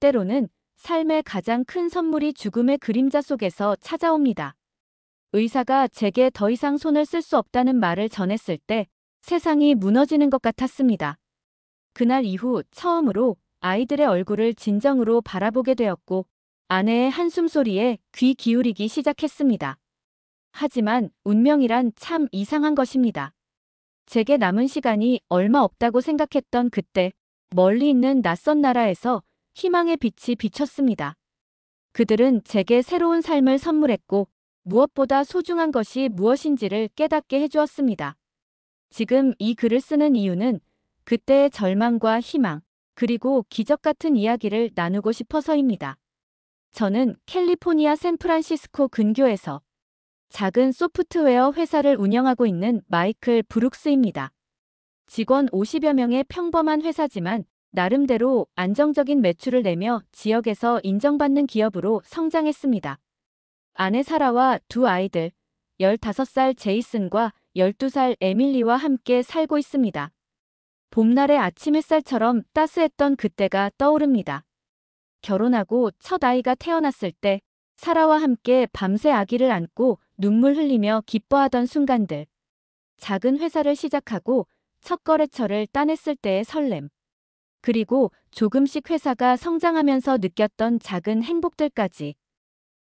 때로는 삶의 가장 큰 선물이 죽음의 그림자 속에서 찾아옵니다. 의사가 제게 더 이상 손을 쓸 수 없다는 말을 전했을 때 세상이 무너지는 것 같았습니다. 그날 이후 처음으로 아이들의 얼굴을 진정으로 바라보게 되었고 아내의 한숨 소리에 귀 기울이기 시작했습니다. 하지만 운명이란 참 이상한 것입니다. 제게 남은 시간이 얼마 없다고 생각했던 그때 멀리 있는 낯선 나라에서 희망의 빛이 비쳤습니다. 그들은 제게 새로운 삶을 선물했고 무엇보다 소중한 것이 무엇인지를 깨닫게 해주었습니다. 지금 이 글을 쓰는 이유는 그때의 절망과 희망, 그리고 기적 같은 이야기를 나누고 싶어서입니다. 저는 캘리포니아 샌프란시스코 근교에서 작은 소프트웨어 회사를 운영하고 있는 마이클 브룩스입니다. 직원 50여 명의 평범한 회사지만 나름대로 안정적인 매출을 내며 지역에서 인정받는 기업으로 성장했습니다. 아내 사라와 두 아이들, 15살 제이슨과 12살 에밀리와 함께 살고 있습니다. 봄날의 아침 햇살처럼 따스했던 그때가 떠오릅니다. 결혼하고 첫 아이가 태어났을 때 사라와 함께 밤새 아기를 안고 눈물 흘리며 기뻐하던 순간들. 작은 회사를 시작하고 첫 거래처를 따냈을 때의 설렘. 그리고 조금씩 회사가 성장하면서 느꼈던 작은 행복들까지.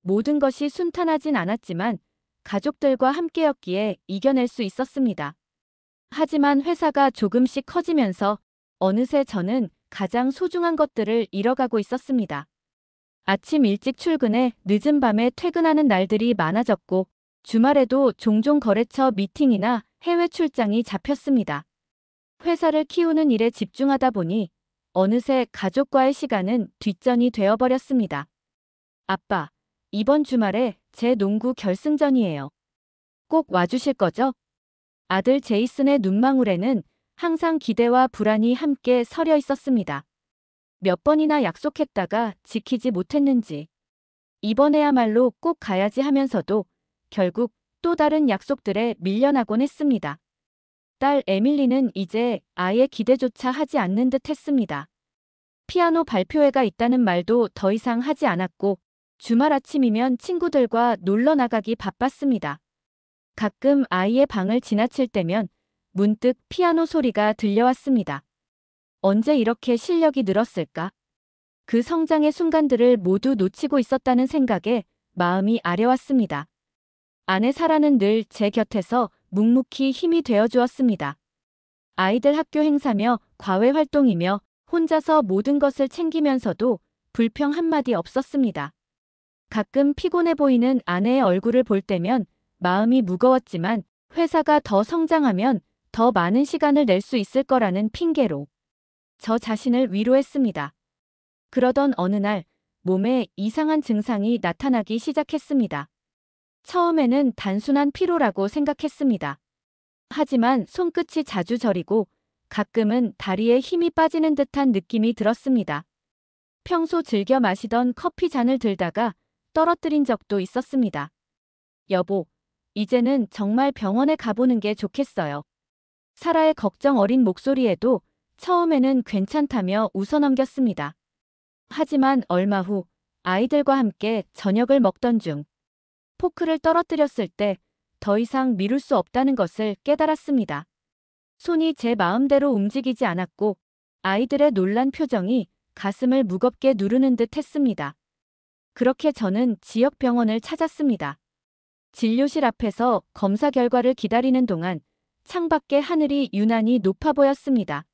모든 것이 순탄하진 않았지만 가족들과 함께였기에 이겨낼 수 있었습니다. 하지만 회사가 조금씩 커지면서 어느새 저는 가장 소중한 것들을 잃어가고 있었습니다. 아침 일찍 출근해 늦은 밤에 퇴근하는 날들이 많아졌고 주말에도 종종 거래처 미팅이나 해외 출장이 잡혔습니다. 회사를 키우는 일에 집중하다 보니 어느새 가족과의 시간은 뒷전이 되어버렸습니다. 아빠, 이번 주말에 제 농구 결승전이에요. 꼭 와주실 거죠? 아들 제이슨의 눈망울에는 항상 기대와 불안이 함께 서려 있었습니다. 몇 번이나 약속했다가 지키지 못했는지. 이번에야말로 꼭 가야지 하면서도 결국 또 다른 약속들에 밀려나곤 했습니다. 딸 에밀리는 이제 아예 기대조차 하지 않는 듯 했습니다. 피아노 발표회가 있다는 말도 더 이상 하지 않았고 주말 아침이면 친구들과 놀러 나가기 바빴습니다. 가끔 아이의 방을 지나칠 때면 문득 피아노 소리가 들려왔습니다. 언제 이렇게 실력이 늘었을까? 그 성장의 순간들을 모두 놓치고 있었다는 생각에 마음이 아려왔습니다. 아내 사라는 늘 제 곁에서 묵묵히 힘이 되어 주었습니다. 아이들 학교 행사며 과외 활동이며 혼자서 모든 것을 챙기면서도 불평 한마디 없었습니다. 가끔 피곤해 보이는 아내의 얼굴을 볼 때면 마음이 무거웠지만 회사가 더 성장하면 더 많은 시간을 낼 수 있을 거라는 핑계로 저 자신을 위로했습니다. 그러던 어느 날 몸에 이상한 증상이 나타나기 시작했습니다. 처음에는 단순한 피로라고 생각했습니다. 하지만 손끝이 자주 저리고 가끔은 다리에 힘이 빠지는 듯한 느낌이 들었습니다. 평소 즐겨 마시던 커피 잔을 들다가 떨어뜨린 적도 있었습니다. 여보, 이제는 정말 병원에 가보는 게 좋겠어요. 사라의 걱정 어린 목소리에도 처음에는 괜찮다며 웃어넘겼습니다. 하지만 얼마 후 아이들과 함께 저녁을 먹던 중 포크를 떨어뜨렸을 때 더 이상 미룰 수 없다는 것을 깨달았습니다. 손이 제 마음대로 움직이지 않았고 아이들의 놀란 표정이 가슴을 무겁게 누르는 듯 했습니다. 그렇게 저는 지역 병원을 찾았습니다. 진료실 앞에서 검사 결과를 기다리는 동안 창밖의 하늘이 유난히 높아 보였습니다.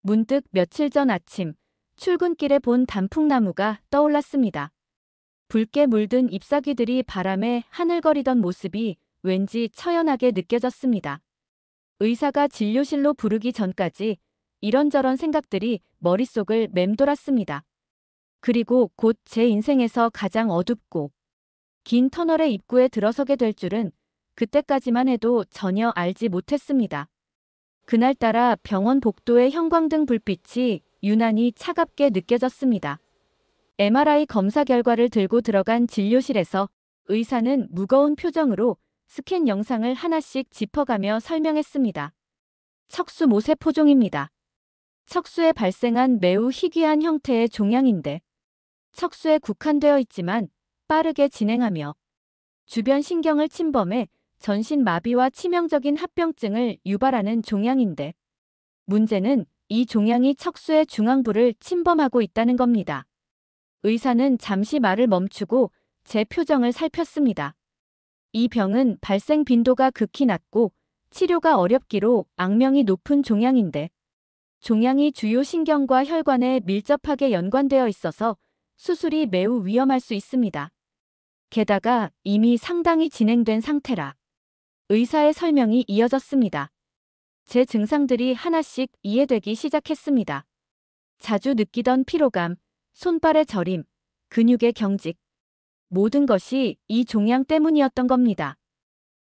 문득 며칠 전 아침 출근길에 본 단풍나무가 떠올랐습니다. 붉게 물든 잎사귀들이 바람에 하늘거리던 모습이 왠지 처연하게 느껴졌습니다. 의사가 진료실로 부르기 전까지 이런저런 생각들이 머릿속을 맴돌았습니다. 그리고 곧 제 인생에서 가장 어둡고 긴 터널의 입구에 들어서게 될 줄은 그때까지만 해도 전혀 알지 못했습니다. 그날따라 병원 복도의 형광등 불빛이 유난히 차갑게 느껴졌습니다. MRI 검사 결과를 들고 들어간 진료실에서 의사는 무거운 표정으로 스캔 영상을 하나씩 짚어가며 설명했습니다. 척수 모세포종입니다. 척수에 발생한 매우 희귀한 형태의 종양인데 척수에 국한되어 있지만 빠르게 진행하며 주변 신경을 침범해 전신 마비와 치명적인 합병증을 유발하는 종양인데 문제는 이 종양이 척수의 중앙부를 침범하고 있다는 겁니다. 의사는 잠시 말을 멈추고 제 표정을 살폈습니다. 이 병은 발생 빈도가 극히 낮고 치료가 어렵기로 악명이 높은 종양인데 종양이 주요 신경과 혈관에 밀접하게 연관되어 있어서 수술이 매우 위험할 수 있습니다. 게다가 이미 상당히 진행된 상태라 의사의 설명이 이어졌습니다. 제 증상들이 하나씩 이해되기 시작했습니다. 자주 느끼던 피로감, 손발의 저림, 근육의 경직. 모든 것이 이 종양 때문이었던 겁니다.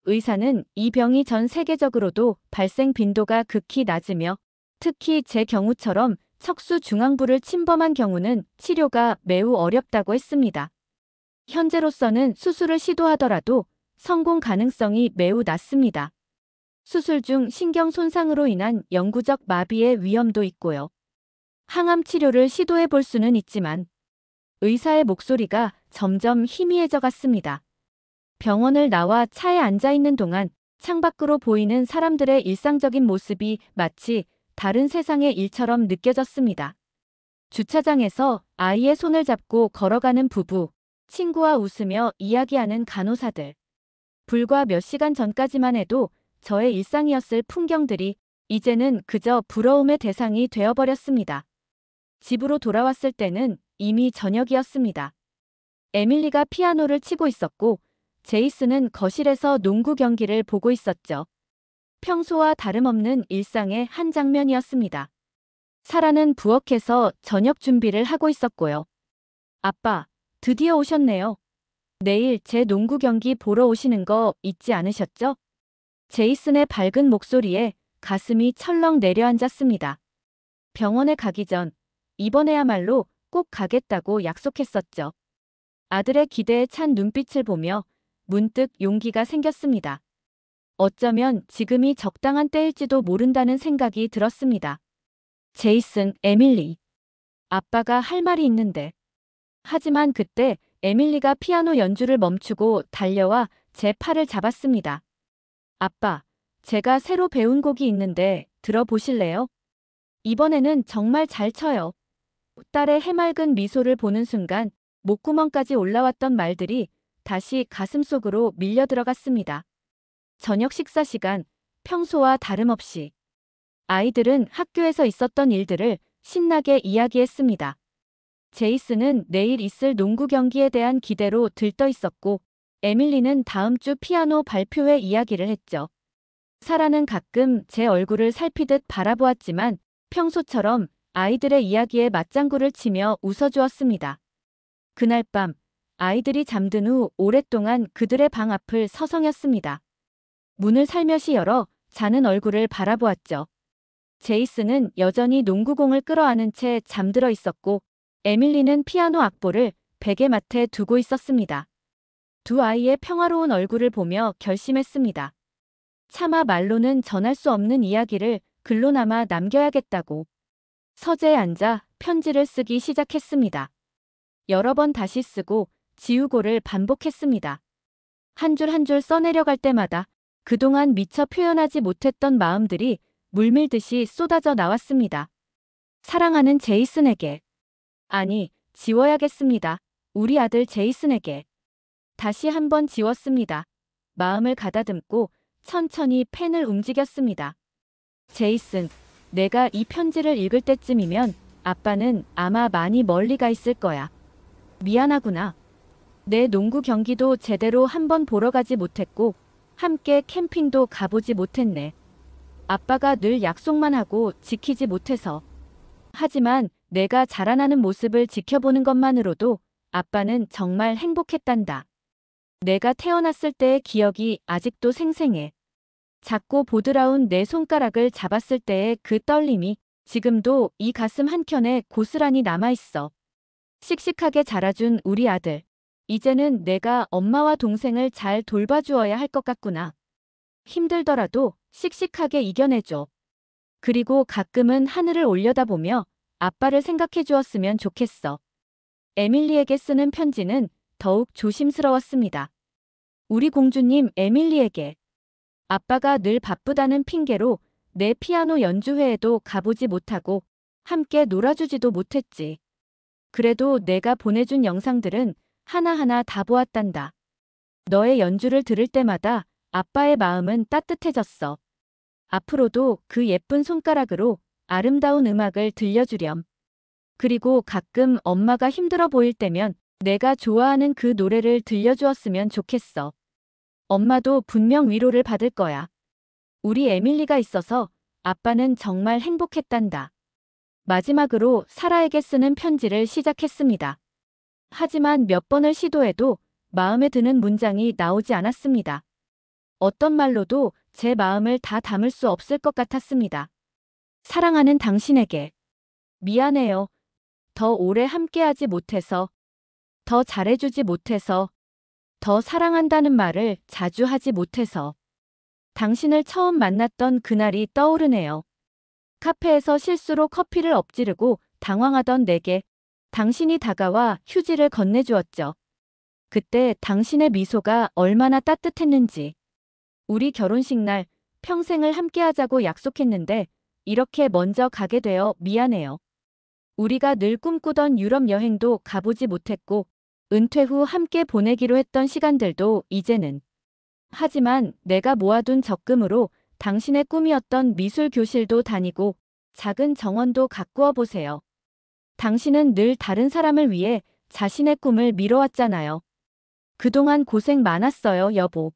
의사는 이 병이 전 세계적으로도 발생 빈도가 극히 낮으며 특히 제 경우처럼 척수 중앙부를 침범한 경우는 치료가 매우 어렵다고 했습니다. 현재로서는 수술을 시도하더라도 성공 가능성이 매우 낮습니다. 수술 중 신경 손상으로 인한 영구적 마비의 위험도 있고요. 항암 치료를 시도해 볼 수는 있지만 의사의 목소리가 점점 희미해져 갔습니다. 병원을 나와 차에 앉아 있는 동안 창밖으로 보이는 사람들의 일상적인 모습이 마치 다른 세상의 일처럼 느껴졌습니다. 주차장에서 아이의 손을 잡고 걸어가는 부부, 친구와 웃으며 이야기하는 간호사들. 불과 몇 시간 전까지만 해도 저의 일상이었을 풍경들이 이제는 그저 부러움의 대상이 되어버렸습니다. 집으로 돌아왔을 때는 이미 저녁이었습니다. 에밀리가 피아노를 치고 있었고 제이슨은 거실에서 농구 경기를 보고 있었죠. 평소와 다름없는 일상의 한 장면이었습니다. 사라는 부엌에서 저녁 준비를 하고 있었고요. 아빠, 드디어 오셨네요. 내일 제 농구 경기 보러 오시는 거 잊지 않으셨죠? 제이슨의 밝은 목소리에 가슴이 철렁 내려앉았습니다. 병원에 가기 전 이번에야말로 꼭 가겠다고 약속했었죠. 아들의 기대에 찬 눈빛을 보며 문득 용기가 생겼습니다. 어쩌면 지금이 적당한 때일지도 모른다는 생각이 들었습니다. 제이슨, 에밀리. 아빠가 할 말이 있는데. 하지만 그때 에밀리가 피아노 연주를 멈추고 달려와 제 팔을 잡았습니다. 아빠, 제가 새로 배운 곡이 있는데 들어보실래요? 이번에는 정말 잘 쳐요. 딸의 해맑은 미소를 보는 순간 목구멍까지 올라왔던 말들이 다시 가슴속으로 밀려 들어갔습니다. 저녁 식사 시간, 평소와 다름없이 아이들은 학교에서 있었던 일들을 신나게 이야기했습니다. 제이슨은 내일 있을 농구 경기에 대한 기대로 들떠 있었고 에밀리는 다음 주 피아노 발표회 이야기를 했죠. 사라는 가끔 제 얼굴을 살피듯 바라보았지만 평소처럼 아이들의 이야기에 맞장구를 치며 웃어주었습니다. 그날 밤 아이들이 잠든 후 오랫동안 그들의 방 앞을 서성였습니다. 문을 살며시 열어 자는 얼굴을 바라보았죠. 제이슨은 여전히 농구공을 끌어안은 채 잠들어 있었고 에밀리는 피아노 악보를 베개맡에 두고 있었습니다. 두 아이의 평화로운 얼굴을 보며 결심했습니다. 차마 말로는 전할 수 없는 이야기를 글로나마 남겨야겠다고. 서재에 앉아 편지를 쓰기 시작했습니다. 여러 번 다시 쓰고 지우고를 반복했습니다. 한 줄 한 줄 써내려갈 때마다 그동안 미처 표현하지 못했던 마음들이 물밀듯이 쏟아져 나왔습니다. 사랑하는 제이슨에게. 아니, 지워야겠습니다. 우리 아들 제이슨에게. 다시 한번 지웠습니다. 마음을 가다듬고 천천히 펜을 움직였습니다. 제이슨, 내가 이 편지를 읽을 때쯤이면 아빠는 아마 많이 멀리 가 있을 거야. 미안하구나. 내 농구 경기도 제대로 한번 보러 가지 못했고 함께 캠핑도 가보지 못했네. 아빠가 늘 약속만 하고 지키지 못해서. 하지만 내가 자라나는 모습을 지켜보는 것만으로도 아빠는 정말 행복했단다. 내가 태어났을 때의 기억이 아직도 생생해. 작고 보드라운 내 손가락을 잡았을 때의 그 떨림이 지금도 이 가슴 한켠에 고스란히 남아있어. 씩씩하게 자라준 우리 아들. 이제는 내가 엄마와 동생을 잘 돌봐주어야 할 것 같구나. 힘들더라도 씩씩하게 이겨내줘. 그리고 가끔은 하늘을 올려다보며 아빠를 생각해 주었으면 좋겠어. 에밀리에게 쓰는 편지는 더욱 조심스러웠습니다. 우리 공주님 에밀리에게. 아빠가 늘 바쁘다는 핑계로 내 피아노 연주회에도 가보지 못하고 함께 놀아주지도 못했지. 그래도 내가 보내준 영상들은 하나하나 다 보았단다. 너의 연주를 들을 때마다 아빠의 마음은 따뜻해졌어. 앞으로도 그 예쁜 손가락으로 아름다운 음악을 들려주렴. 그리고 가끔 엄마가 힘들어 보일 때면 내가 좋아하는 그 노래를 들려주었으면 좋겠어. 엄마도 분명 위로를 받을 거야. 우리 에밀리가 있어서 아빠는 정말 행복했단다. 마지막으로 사라에게 쓰는 편지를 시작했습니다. 하지만 몇 번을 시도해도 마음에 드는 문장이 나오지 않았습니다. 어떤 말로도 제 마음을 다 담을 수 없을 것 같았습니다. 사랑하는 당신에게. 미안해요. 더 오래 함께하지 못해서, 더 잘해주지 못해서, 더 사랑한다는 말을 자주 하지 못해서. 당신을 처음 만났던 그날이 떠오르네요. 카페에서 실수로 커피를 엎지르고 당황하던 내게 당신이 다가와 휴지를 건네주었죠. 그때 당신의 미소가 얼마나 따뜻했는지. 우리 결혼식 날 평생을 함께하자고 약속했는데 이렇게 먼저 가게 되어 미안해요. 우리가 늘 꿈꾸던 유럽 여행도 가보지 못했고 은퇴 후 함께 보내기로 했던 시간들도 이제는. 하지만 내가 모아둔 적금으로 당신의 꿈이었던 미술 교실도 다니고 작은 정원도 가꾸어 보세요. 당신은 늘 다른 사람을 위해 자신의 꿈을 미뤄왔잖아요. 그동안 고생 많았어요, 여보.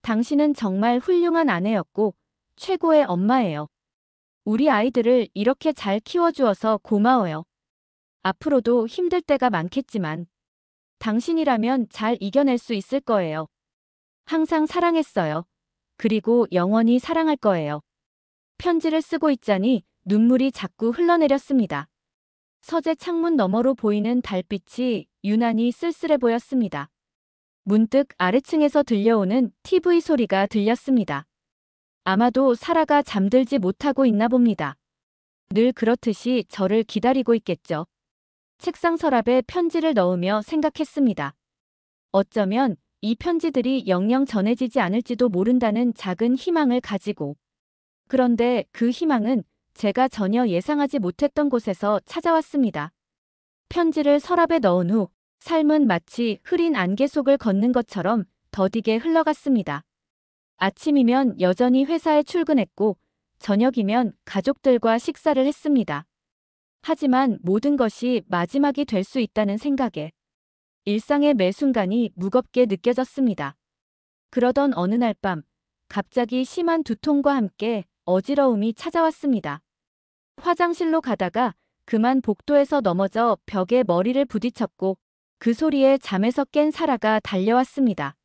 당신은 정말 훌륭한 아내였고 최고의 엄마예요. 우리 아이들을 이렇게 잘 키워주어서 고마워요. 앞으로도 힘들 때가 많겠지만 당신이라면 잘 이겨낼 수 있을 거예요. 항상 사랑했어요. 그리고 영원히 사랑할 거예요. 편지를 쓰고 있자니 눈물이 자꾸 흘러내렸습니다. 서재 창문 너머로 보이는 달빛이 유난히 쓸쓸해 보였습니다. 문득 아래층에서 들려오는 TV 소리가 들렸습니다. 아마도 사라가 잠들지 못하고 있나 봅니다. 늘 그렇듯이 저를 기다리고 있겠죠. 책상 서랍에 편지를 넣으며 생각했습니다. 어쩌면 이 편지들이 영영 전해지지 않을지도 모른다는 작은 희망을 가지고. 그런데 그 희망은 제가 전혀 예상하지 못했던 곳에서 찾아왔습니다. 편지를 서랍에 넣은 후 삶은 마치 흐린 안개 속을 걷는 것처럼 더디게 흘러갔습니다. 아침이면 여전히 회사에 출근했고 저녁이면 가족들과 식사를 했습니다. 하지만 모든 것이 마지막이 될 수 있다는 생각에 일상의 매 순간이 무겁게 느껴졌습니다. 그러던 어느 날 밤 갑자기 심한 두통과 함께 어지러움이 찾아왔습니다. 화장실로 가다가 그만 복도에서 넘어져 벽에 머리를 부딪혔고 그 소리에 잠에서 깬 사라가 달려왔습니다.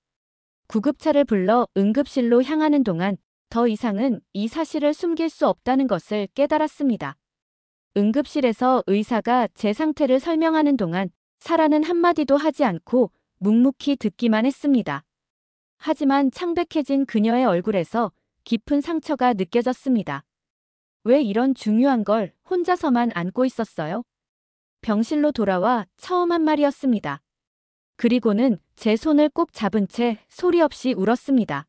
구급차를 불러 응급실로 향하는 동안 더 이상은 이 사실을 숨길 수 없다는 것을 깨달았습니다. 응급실에서 의사가 제 상태를 설명하는 동안 사라는 한마디도 하지 않고 묵묵히 듣기만 했습니다. 하지만 창백해진 그녀의 얼굴에서 깊은 상처가 느껴졌습니다. 왜 이런 중요한 걸 혼자서만 안고 있었어요? 병실로 돌아와 처음 한 말이었습니다. 그리고는 제 손을 꼭 잡은 채 소리 없이 울었습니다.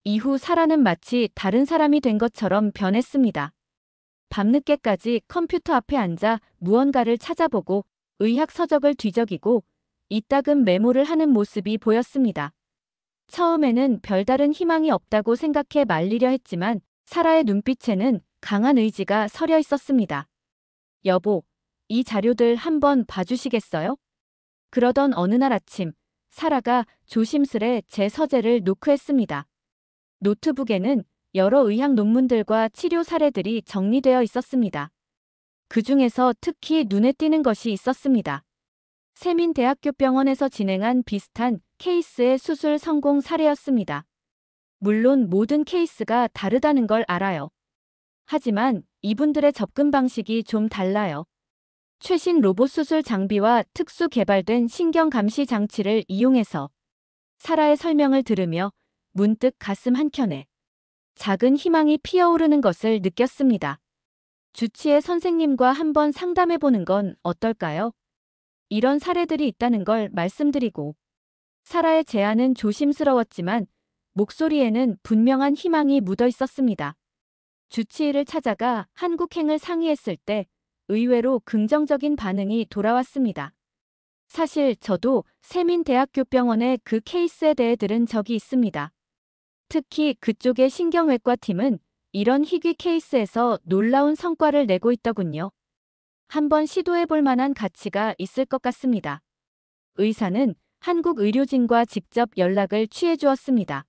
이후 사라는 마치 다른 사람이 된 것처럼 변했습니다. 밤늦게까지 컴퓨터 앞에 앉아 무언가를 찾아보고 의학 서적을 뒤적이고 이따금 메모를 하는 모습이 보였습니다. 처음에는 별다른 희망이 없다고 생각해 말리려 했지만 사라의 눈빛에는 강한 의지가 서려 있었습니다. 여보, 이 자료들 한번 봐주시겠어요? 그러던 어느 날 아침, 사라가 조심스레 제 서재를 노크했습니다. 노트북에는 여러 의학 논문들과 치료 사례들이 정리되어 있었습니다. 그 중에서 특히 눈에 띄는 것이 있었습니다. 세민대학교 병원에서 진행한 비슷한 케이스의 수술 성공 사례였습니다. 물론 모든 케이스가 다르다는 걸 알아요. 하지만 이분들의 접근 방식이 좀 달라요. 최신 로봇 수술 장비와 특수 개발된 신경 감시 장치를 이용해서. 사라의 설명을 들으며 문득 가슴 한켠에 작은 희망이 피어오르는 것을 느꼈습니다. 주치의 선생님과 한번 상담해보는 건 어떨까요? 이런 사례들이 있다는 걸 말씀드리고 사라의 제안은 조심스러웠지만 목소리에는 분명한 희망이 묻어 있었습니다. 주치의를 찾아가 한국행을 상의했을 때 의외로 긍정적인 반응이 돌아왔습니다. 사실 저도 세민대학교병원의 그 케이스에 대해 들은 적이 있습니다. 특히 그쪽의 신경외과 팀은 이런 희귀 케이스에서 놀라운 성과를 내고 있더군요. 한번 시도해볼 만한 가치가 있을 것 같습니다. 의사는 한국 의료진과 직접 연락을 취해주었습니다.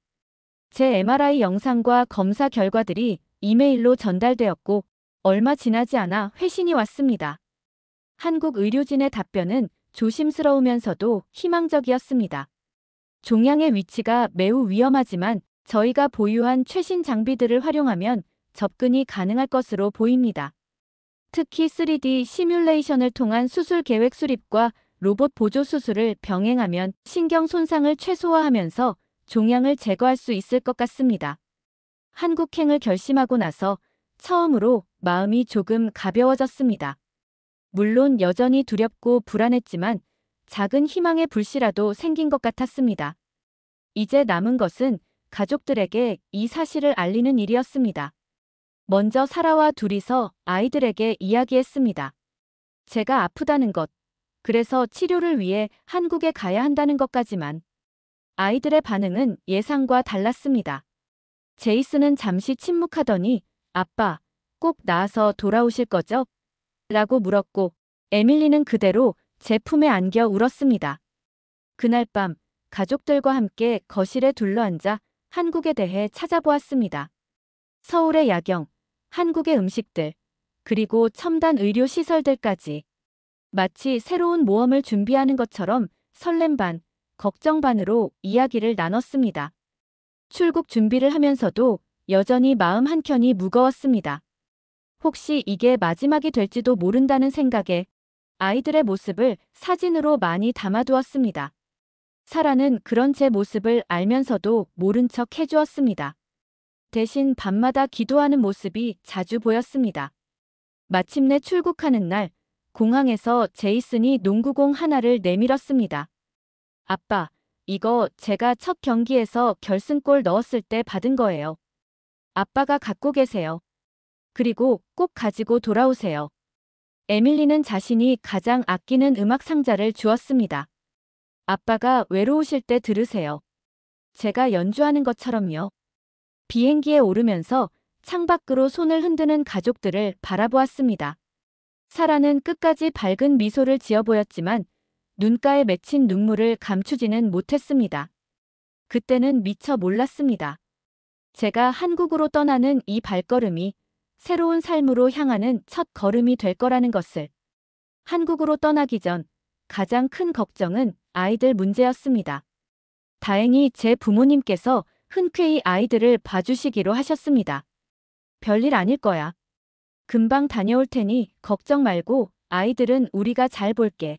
제 MRI 영상과 검사 결과들이 이메일로 전달되었고 얼마 지나지 않아 회신이 왔습니다. 한국 의료진의 답변은 조심스러우면서도 희망적이었습니다. 종양의 위치가 매우 위험하지만 저희가 보유한 최신 장비들을 활용하면 접근이 가능할 것으로 보입니다. 특히 3D 시뮬레이션을 통한 수술 계획 수립과 로봇 보조 수술을 병행하면 신경 손상을 최소화하면서 종양을 제거할 수 있을 것 같습니다. 한국행을 결심하고 나서 처음으로 마음이 조금 가벼워졌습니다. 물론 여전히 두렵고 불안했지만 작은 희망의 불씨라도 생긴 것 같았습니다. 이제 남은 것은 가족들에게 이 사실을 알리는 일이었습니다. 먼저 사라와 둘이서 아이들에게 이야기했습니다. 제가 아프다는 것, 그래서 치료를 위해 한국에 가야 한다는 것까지만. 아이들의 반응은 예상과 달랐습니다. 제이슨은 잠시 침묵하더니 아빠, 꼭 나아서 돌아오실 거죠? 라고 물었고 에밀리는 그대로 제 품에 안겨 울었습니다. 그날 밤 가족들과 함께 거실에 둘러앉아 한국에 대해 찾아보았습니다. 서울의 야경, 한국의 음식들, 그리고 첨단 의료 시설들까지. 마치 새로운 모험을 준비하는 것처럼 설렘 반, 걱정 반으로 이야기를 나눴습니다. 출국 준비를 하면서도 여전히 마음 한켠이 무거웠습니다. 혹시 이게 마지막이 될지도 모른다는 생각에 아이들의 모습을 사진으로 많이 담아두었습니다. 사라는 그런 제 모습을 알면서도 모른 척 해주었습니다. 대신 밤마다 기도하는 모습이 자주 보였습니다. 마침내 출국하는 날, 공항에서 제이슨이 농구공 하나를 내밀었습니다. 아빠, 이거 제가 첫 경기에서 결승골 넣었을 때 받은 거예요. 아빠가 갖고 계세요. 그리고 꼭 가지고 돌아오세요. 에밀리는 자신이 가장 아끼는 음악 상자를 주었습니다. 아빠가 외로우실 때 들으세요. 제가 연주하는 것처럼요. 비행기에 오르면서 창밖으로 손을 흔드는 가족들을 바라보았습니다. 사라는 끝까지 밝은 미소를 지어 보였지만 눈가에 맺힌 눈물을 감추지는 못했습니다. 그때는 미처 몰랐습니다. 제가 한국으로 떠나는 이 발걸음이 새로운 삶으로 향하는 첫 걸음이 될 거라는 것을. 한국으로 떠나기 전 가장 큰 걱정은 아이들 문제였습니다. 다행히 제 부모님께서 흔쾌히 아이들을 봐주시기로 하셨습니다. 별일 아닐 거야. 금방 다녀올 테니 걱정 말고 아이들은 우리가 잘 볼게.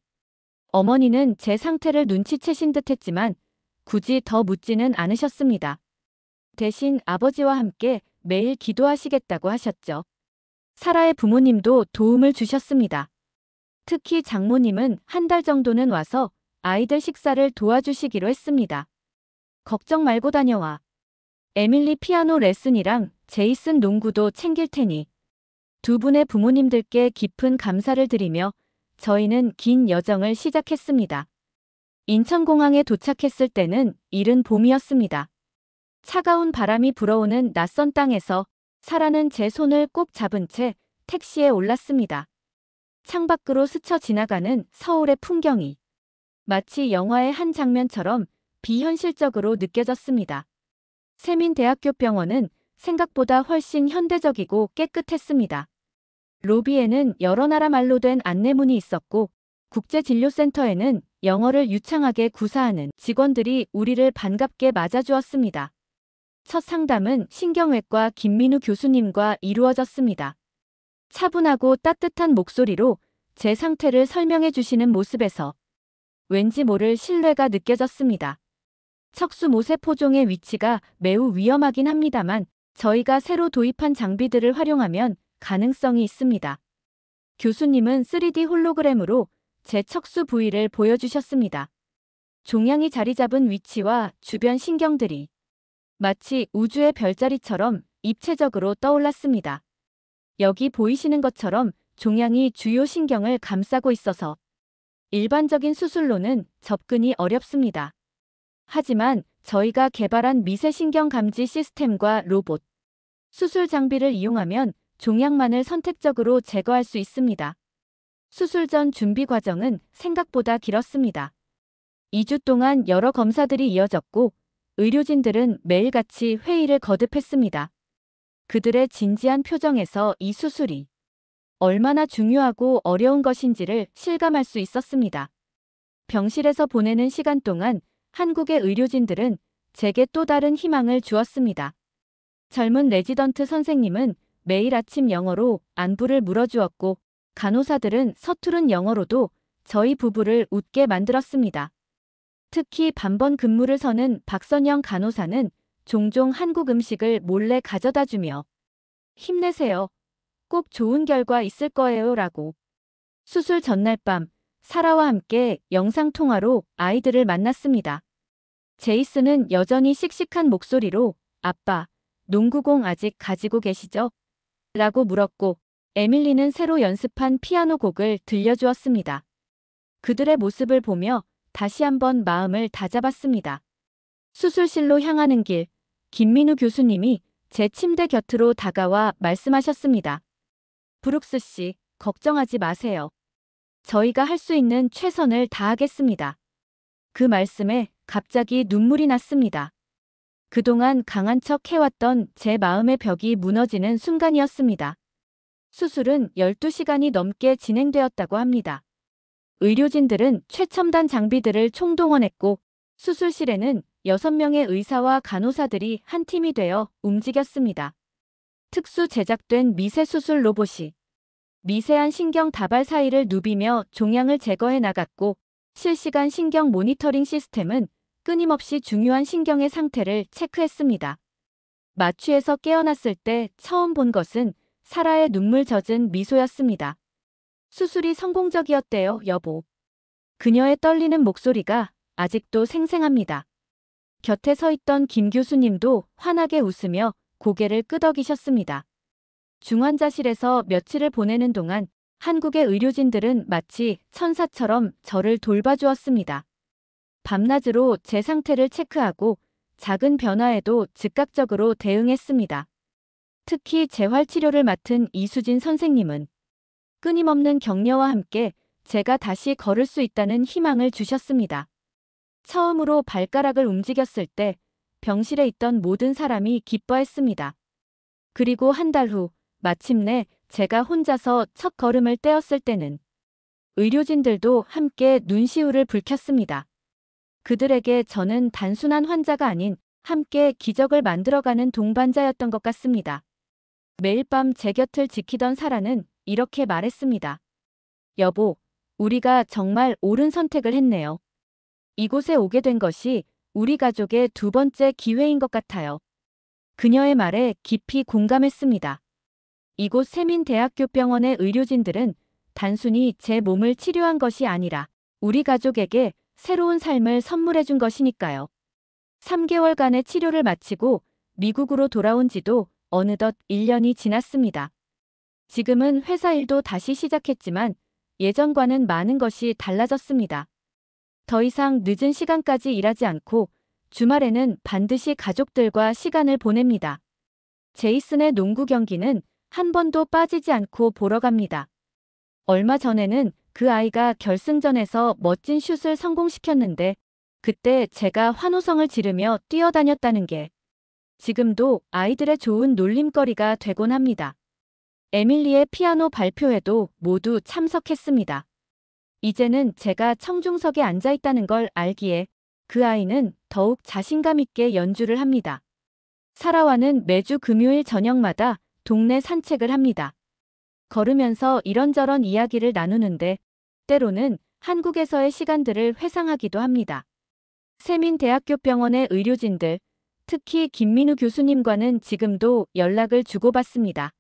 어머니는 제 상태를 눈치채신 듯했지만 굳이 더 묻지는 않으셨습니다. 대신 아버지와 함께 매일 기도하시겠다고 하셨죠. 사라의 부모님도 도움을 주셨습니다. 특히 장모님은 한 달 정도는 와서 아이들 식사를 도와주시기로 했습니다. 걱정 말고 다녀와. 에밀리 피아노 레슨이랑 제이슨 농구도 챙길 테니. 두 분의 부모님들께 깊은 감사를 드리며 저희는 긴 여정을 시작했습니다. 인천공항에 도착했을 때는 이른 봄이었습니다. 차가운 바람이 불어오는 낯선 땅에서 사라는 제 손을 꼭 잡은 채 택시에 올랐습니다. 창밖으로 스쳐 지나가는 서울의 풍경이 마치 영화의 한 장면처럼 비현실적으로 느껴졌습니다. 세민대학교병원은 생각보다 훨씬 현대적이고 깨끗했습니다. 로비에는 여러 나라 말로 된 안내문이 있었고 국제진료센터에는 영어를 유창하게 구사하는 직원들이 우리를 반갑게 맞아주었습니다. 첫 상담은 신경외과 김민우 교수님과 이루어졌습니다. 차분하고 따뜻한 목소리로 제 상태를 설명해 주시는 모습에서 왠지 모를 신뢰가 느껴졌습니다. 척수 모세포종의 위치가 매우 위험하긴 합니다만 저희가 새로 도입한 장비들을 활용하면 가능성이 있습니다. 교수님은 3D 홀로그램으로 제 척수 부위를 보여주셨습니다. 종양이 자리 잡은 위치와 주변 신경들이 마치 우주의 별자리처럼 입체적으로 떠올랐습니다. 여기 보이시는 것처럼 종양이 주요 신경을 감싸고 있어서 일반적인 수술로는 접근이 어렵습니다. 하지만 저희가 개발한 미세신경 감지 시스템과 로봇, 수술 장비를 이용하면 종양만을 선택적으로 제거할 수 있습니다. 수술 전 준비 과정은 생각보다 길었습니다. 2주 동안 여러 검사들이 이어졌고 의료진들은 매일같이 회의를 거듭했습니다. 그들의 진지한 표정에서 이 수술이 얼마나 중요하고 어려운 것인지를 실감할 수 있었습니다. 병실에서 보내는 시간 동안 한국의 의료진들은 제게 또 다른 희망을 주었습니다. 젊은 레지던트 선생님은 매일 아침 영어로 안부를 물어주었고 간호사들은 서투른 영어로도 저희 부부를 웃게 만들었습니다. 특히 반번 근무를 서는 박선영 간호사는 종종 한국 음식을 몰래 가져다주며 힘내세요. 꼭 좋은 결과 있을 거예요 라고. 수술 전날 밤 사라와 함께 영상통화로 아이들을 만났습니다. 제이슨은 여전히 씩씩한 목소리로 아빠, 농구공 아직 가지고 계시죠? 라고 물었고 에밀리는 새로 연습한 피아노 곡을 들려주었습니다. 그들의 모습을 보며 다시 한번 마음을 다잡았습니다. 수술실로 향하는 길, 김민우 교수님이 제 침대 곁으로 다가와 말씀하셨습니다. 브룩스 씨, 걱정하지 마세요. 저희가 할 수 있는 최선을 다하겠습니다. 그 말씀에 갑자기 눈물이 났습니다. 그동안 강한 척 해왔던 제 마음의 벽이 무너지는 순간이었습니다. 수술은 12시간이 넘게 진행되었다고 합니다. 의료진들은 최첨단 장비들을 총동원했고 수술실에는 6명의 의사와 간호사들이 한 팀이 되어 움직였습니다. 특수 제작된 미세 수술 로봇이 미세한 신경 다발 사이를 누비며 종양을 제거해 나갔고 실시간 신경 모니터링 시스템은 끊임없이 중요한 신경의 상태를 체크했습니다. 마취에서 깨어났을 때 처음 본 것은 사라의 눈물 젖은 미소였습니다. 수술이 성공적이었대요, 여보. 그녀의 떨리는 목소리가 아직도 생생합니다. 곁에 서 있던 김 교수님도 환하게 웃으며 고개를 끄덕이셨습니다. 중환자실에서 며칠을 보내는 동안 한국의 의료진들은 마치 천사처럼 저를 돌봐주었습니다. 밤낮으로 제 상태를 체크하고 작은 변화에도 즉각적으로 대응했습니다. 특히 재활치료를 맡은 이수진 선생님은 끊임없는 격려와 함께 제가 다시 걸을 수 있다는 희망을 주셨습니다. 처음으로 발가락을 움직였을 때 병실에 있던 모든 사람이 기뻐했습니다. 그리고 한 달 후 마침내 제가 혼자서 첫 걸음을 떼었을 때는 의료진들도 함께 눈시울을 붉혔습니다. 그들에게 저는 단순한 환자가 아닌 함께 기적을 만들어가는 동반자였던 것 같습니다. 매일 밤 제 곁을 지키던 사라는 이렇게 말했습니다. 여보, 우리가 정말 옳은 선택을 했네요. 이곳에 오게 된 것이 우리 가족의 두 번째 기회인 것 같아요. 그녀의 말에 깊이 공감했습니다. 이곳 세민대학교병원의 의료진들은 단순히 제 몸을 치료한 것이 아니라 우리 가족에게 새로운 삶을 선물해 준 것이니까요. 3개월간의 치료를 마치고 미국으로 돌아온 지도 어느덧 1년이 지났습니다. 지금은 회사 일도 다시 시작했지만 예전과는 많은 것이 달라졌습니다. 더 이상 늦은 시간까지 일하지 않고 주말에는 반드시 가족들과 시간을 보냅니다. 제이슨의 농구 경기는 한 번도 빠지지 않고 보러 갑니다. 얼마 전에는 그 아이가 결승전에서 멋진 슛을 성공시켰는데 그때 제가 환호성을 지르며 뛰어다녔다는 게 지금도 아이들의 좋은 놀림거리가 되곤 합니다. 에밀리의 피아노 발표회도 모두 참석했습니다. 이제는 제가 청중석에 앉아 있다는 걸 알기에 그 아이는 더욱 자신감 있게 연주를 합니다. 사라와는 매주 금요일 저녁마다 동네 산책을 합니다. 걸으면서 이런저런 이야기를 나누는데 때로는 한국에서의 시간들을 회상하기도 합니다. 세민대학교병원의 의료진들, 특히 김민우 교수님과는 지금도 연락을 주고받습니다.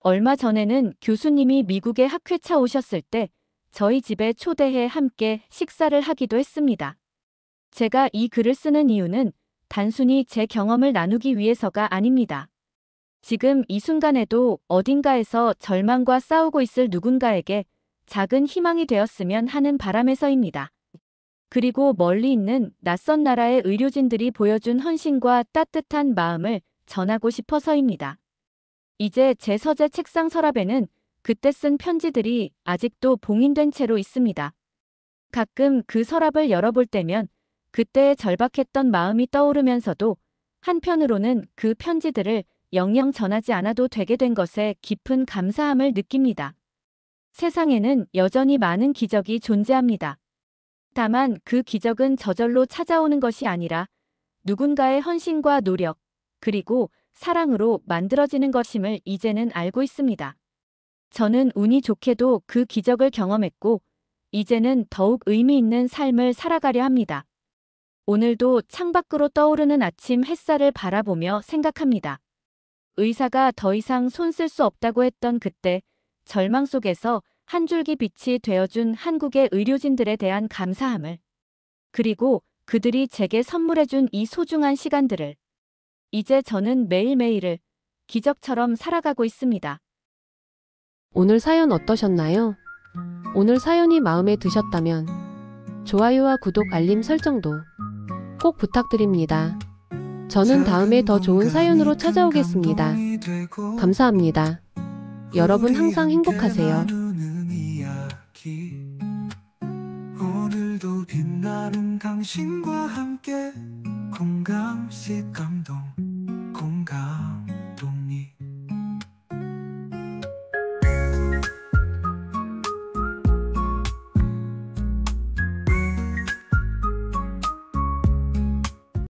얼마 전에는 교수님이 미국에 학회차 오셨을 때 저희 집에 초대해 함께 식사를 하기도 했습니다. 제가 이 글을 쓰는 이유는 단순히 제 경험을 나누기 위해서가 아닙니다. 지금 이 순간에도 어딘가에서 절망과 싸우고 있을 누군가에게 작은 희망이 되었으면 하는 바람에서입니다. 그리고 멀리 있는 낯선 나라의 의료진들이 보여준 헌신과 따뜻한 마음을 전하고 싶어서입니다. 이제 제 서재 책상 서랍에는 그때 쓴 편지들이 아직도 봉인된 채로 있습니다. 가끔 그 서랍을 열어볼 때면 그때의 절박했던 마음이 떠오르면서도 한편으로는 그 편지들을 영영 전하지 않아도 되게 된 것에 깊은 감사함을 느낍니다. 세상에는 여전히 많은 기적이 존재합니다. 다만 그 기적은 저절로 찾아오는 것이 아니라 누군가의 헌신과 노력, 그리고 사랑으로 만들어지는 것임을 이제는 알고 있습니다. 저는 운이 좋게도 그 기적을 경험했고, 이제는 더욱 의미 있는 삶을 살아가려 합니다. 오늘도 창밖으로 떠오르는 아침 햇살을 바라보며 생각합니다. 의사가 더 이상 손 쓸 수 없다고 했던 그때, 절망 속에서 한 줄기 빛이 되어준 한국의 의료진들에 대한 감사함을, 그리고 그들이 제게 선물해준 이 소중한 시간들을, 이제 저는 매일매일을 기적처럼 살아가고 있습니다. 오늘 사연 어떠셨나요? 오늘 사연이 마음에 드셨다면 좋아요와 구독, 알림 설정도 꼭 부탁드립니다. 저는 다음에 더 좋은 사연으로 찾아오겠습니다. 감사합니다. 여러분 항상 행복하세요. 오늘도 빛나는 당신과 함께 공감시 감동